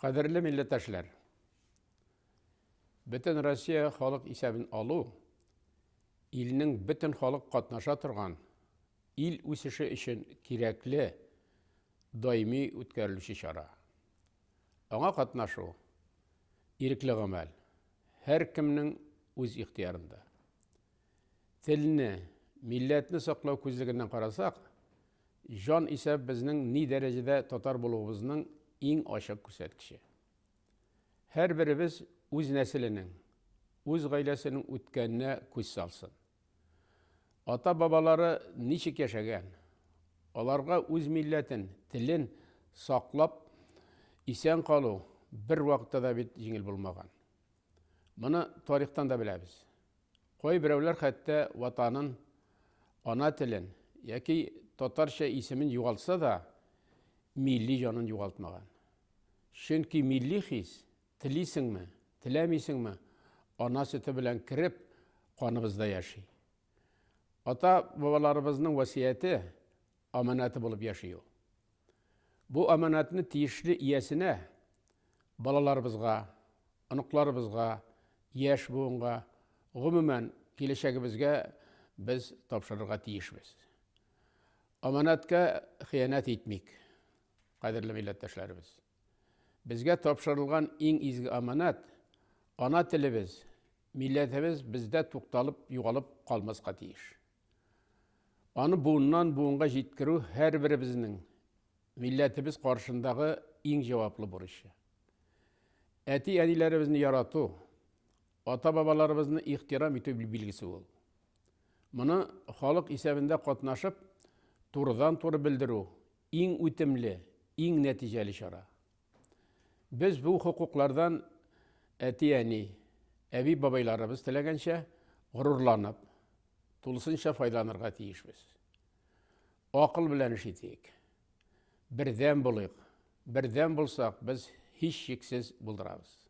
Кадерле милләттәшләр, бөтен Россия халык исәбен алу, илнең бөтен халык катнаша торган, ил үсеше өчен кирәкле, даими үткәрелүче чара. Аңа катнашу, ирекле гамәл, һәр кемнең үз ихтыярында. Телне, милләтне саклау күзлегеннән карасак, жан исәп безнең ни дәрәҗәдә татар булуыбызның иң ачык күрсәткече. Һәрберебез үз нәселенең, үз гаиләсенең үткәненә күз салсын. Ата-бабалары ничек яшәгән, аларга үз милләтен, телен саклап исән калу бер вакытта да бит җиңел булмаган. Моны тарихтан да беләбез. Кай берәүләр хәтта ватанын, ана телен яки татарча исемен югалтса да, милли җанын югалтмаган. Чөнки милли хис, телисеңме, теләмисеңме, ана сөте белән кирип, каныбызда яши. Ата-бабаларыбызның васыяте аманаты булып яши. Бу аманатны тиешле иясенә, балаларыбызга, оныкларыбызга, яшь буынга, гомумән киләчәгебезгә без тапшырырга тиешбез. Аманатка хыянат итмик, кадерле милләттәшләребез. Безгә тапшырылган иң изге аманат ана телебез, милләтебез бездә тукталып, югалып калмаска тиеш. Аны буыннан буынга җиткерү һәрберебезнең милләтебез каршындагы иң җаваплы бурычы. Әти-әниләребезне ярату, ата-бабаларыбызны ихтирам итү билгесе ул. Моны халык исәбендә катнашып, турыдан-туры белдерү иң үтемле, иң нәтиҗәле чара. Без бу хукуклардан әти-әни, әби-бабайларыбыз теләгәнчә горурланып, тулысынча файдаланырга тиешбез. Акыл белән эш итик. Бердәм булыйк. Бердәм булсак, без һич шиксез булдырабыз.